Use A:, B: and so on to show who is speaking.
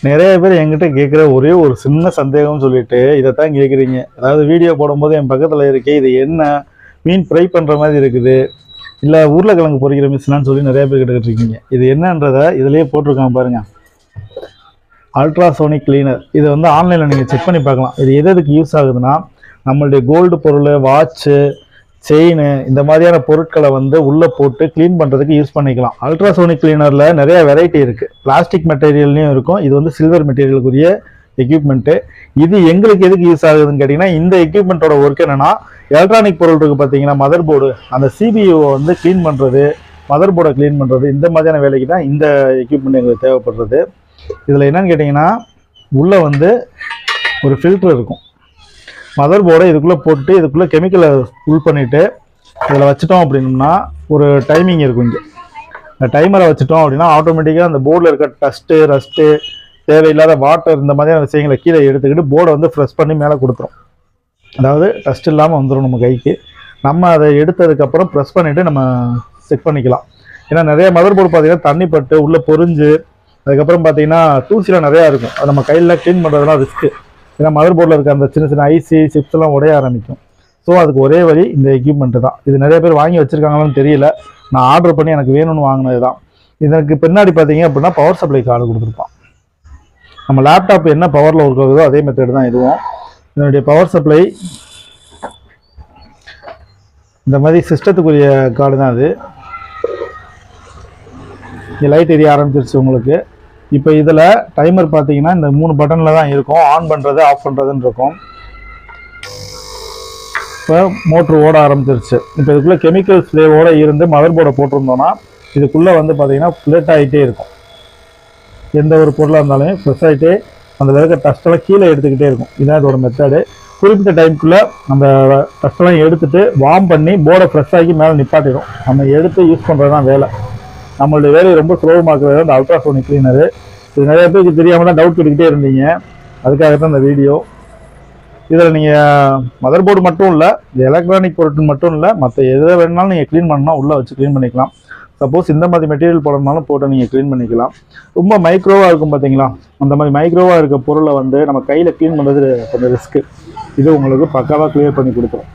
A: நிறைய பேர் என்கிட்ட கேட்குற ஒரே ஒரு சின்ன சந்தேகம்னு சொல்லிட்டு இதை தான் கேட்குறீங்க. அதாவது வீடியோ போடும்போது என் பக்கத்தில் இருக்கே இது என்ன மீன் ஃப்ரை பண்ணுற மாதிரி இருக்குது, இல்லை உருளைக்கிழங்கு பொரிக்கிற மிஷினான்னு சொல்லி நிறைய பேர் கேட்டுக்கிட்டு இருக்கீங்க. இது என்னன்றதை இதுலேயே போட்டிருக்காங்க பாருங்கள், அல்ட்ராசோனிக் கிளீனர். இது வந்து ஆன்லைனில் நீங்கள் செக் பண்ணி பார்க்கலாம். இது எதுக்கு யூஸ் ஆகுதுன்னா, நம்மளுடைய கோல்டு பொருள், வாட்சு, செயின், இந்த மாதிரியான பொருட்களை வந்து உள்ளே போட்டு க்ளீன் பண்ணுறதுக்கு யூஸ் பண்ணிக்கலாம். அல்ட்ராசோனிக் கிளீனரில் நிறைய வெரைட்டி இருக்குது. பிளாஸ்டிக் மெட்டீரியல்லையும் இருக்கும், இது வந்து சில்வர் மெட்டீரியலுக்குரிய எக்யூப்மெண்ட்டு. இது எங்களுக்கு எதுக்கு யூஸ் ஆகுதுன்னு கேட்டிங்கன்னா, இந்த எக்யூப்மெண்ட்டோட ஒர்க் என்னென்னா, எலக்ட்ரானிக் பொருள் இருக்குது பார்த்தீங்கன்னா, மதர் போர்டு, அந்த சிபியூவை வந்து க்ளீன் பண்ணுறது, மதர் போர்டை க்ளீன் பண்ணுறது, இந்த மாதிரியான வேலைக்கு தான் இந்த எக்யூப்மெண்ட் எங்களுக்கு தேவைப்படுறது. இதில் என்னன்னு கேட்டிங்கன்னா, உள்ளே வந்து ஒரு ஃபில்டர் இருக்கும். மதர் போர்டை இதுக்குள்ளே போட்டு இதுக்குள்ளே கெமிக்கலை ஃபுல் பண்ணிவிட்டு இதில் வச்சுட்டோம் அப்படின்னா ஒரு டைமிங் இருக்கும். இங்கே இந்த டைமரை வச்சுட்டோம் அப்படின்னா ஆட்டோமேட்டிக்காக அந்த போர்டில் இருக்க டஸ்ட்டு, ரஸ்ட்டு, தேவையில்லாத வாட்டர், இந்த மாதிரியான விஷயங்களை கீழே எடுத்துக்கிட்டு போர்டை வந்து ஃப்ரெஷ் பண்ணி மேலே கொடுத்துரும். அதாவது டஸ்ட் இல்லாமல் வந்துடும் நம்ம கைக்கு. நம்ம அதை எடுத்ததுக்கப்புறம் ப்ரெஸ் பண்ணிவிட்டு நம்ம செக் பண்ணிக்கலாம். ஏன்னா நிறைய மதர் போர்டு பார்த்திங்கன்னா தண்ணி பட்டு உள்ளே பொரிஞ்சு, அதுக்கப்புறம் பார்த்திங்கன்னா தூசிலாம் நிறையா இருக்கும். அது நம்ம கையில் க்ளீன் பண்ணுறதுலாம் ரிஸ்க்கு. ஏன்னா மதர் போர்டில் இருக்க அந்த சின்ன சின்ன ஐசி சிப்ஸ்லாம் உடைய ஆரம்பிக்கும். ஸோ அதுக்கு ஒரே வழி இந்த எக்யூப்மெண்ட்டு தான். இது நிறைய பேர் வாங்கி வச்சுருக்காங்களான்னு தெரியல, நான் ஆர்டர் பண்ணி எனக்கு வேணும்னு வாங்கினது தான். இதற்கு பின்னாடி பார்த்தீங்க அப்படின்னா பவர் சப்ளை கார்டு கொடுத்துருப்பான். நம்ம லேப்டாப் என்ன பவரில் ஒர்க் ஆகுதோ அதே மெத்தட் தான் இதுவும். இதனுடைய பவர் சப்ளை இந்த மாதிரி சிஸ்டத்துக்குரிய கார்டு தான் அது. லைட் எரிய ஆரம்பிச்சிருச்சு உங்களுக்கு. இப்போ இதில் டைமர் பார்த்தீங்கன்னா இந்த 3 பட்டனில் தான் இருக்கும். ஆன் பண்ணுறது, ஆஃப் பண்ணுறதுன்னு இருக்கும். இப்போ மோட்ரு ஓட ஆரம்பிச்சிருச்சு. இப்போ இதுக்குள்ளே கெமிக்கல் ஸ்ப்ரேவோடு இருந்து மதர் போர்டை போட்டிருந்தோன்னா இதுக்குள்ளே வந்து பார்த்தீங்கன்னா ஃப்ளட் ஆகிட்டே இருக்கும். எந்த ஒரு பொருளாக இருந்தாலும் ஃப்ரெஷ் ஆகிட்டே அந்த இருக்க டஸ்ட்டெல்லாம் கீழே எடுத்துக்கிட்டே இருக்கும். இதுதான் இதோட மெத்தடு. குறிப்பிட்ட டைமுக்குள்ளே நம்ம டஸ்ட்டெல்லாம் எடுத்துகிட்டு வார்ம் பண்ணி போர்டை ஃப்ரெஷ் ஆகி மேலே நிப்பாட்டிடும். நம்ம எடுத்து யூஸ் பண்ணுறது தான் வேலை. நம்மளுடைய வேலையை ரொம்ப சுலபமாக்குறது அந்த அல்ட்ராசோனிக் கிளீனரு. இது நிறைய பேருக்கு தெரியாமல் தான் டவுட் கேட்டுக்கிட்டே இருந்தீங்க, அதுக்காக தான் இந்த வீடியோ. இதில் நீங்கள் மதர் போர்டு மட்டும் இல்லை, இந்த எலக்ட்ரானிக் பொருட்கள் மட்டும் இல்லை, மற்ற எதை வேணாலும் நீங்கள் க்ளீன் பண்ணால் உள்ளே வச்சு க்ளீன் பண்ணிக்கலாம். சப்போஸ் இந்த மாதிரி மெட்டீரியல் போடணும்னாலும் போட்டு நீங்கள் க்ளீன் பண்ணிக்கலாம். ரொம்ப மைக்ரோவாக இருக்கும் பார்த்தீங்களா, அந்த மாதிரி மைக்ரோவாக இருக்க பொருளை வந்து நம்ம கையில் க்ளீன் பண்ணுறது கொஞ்சம் ரிஸ்க்கு. இது உங்களுக்கு பக்காவாக க்ளியர் பண்ணி கொடுத்துரும்.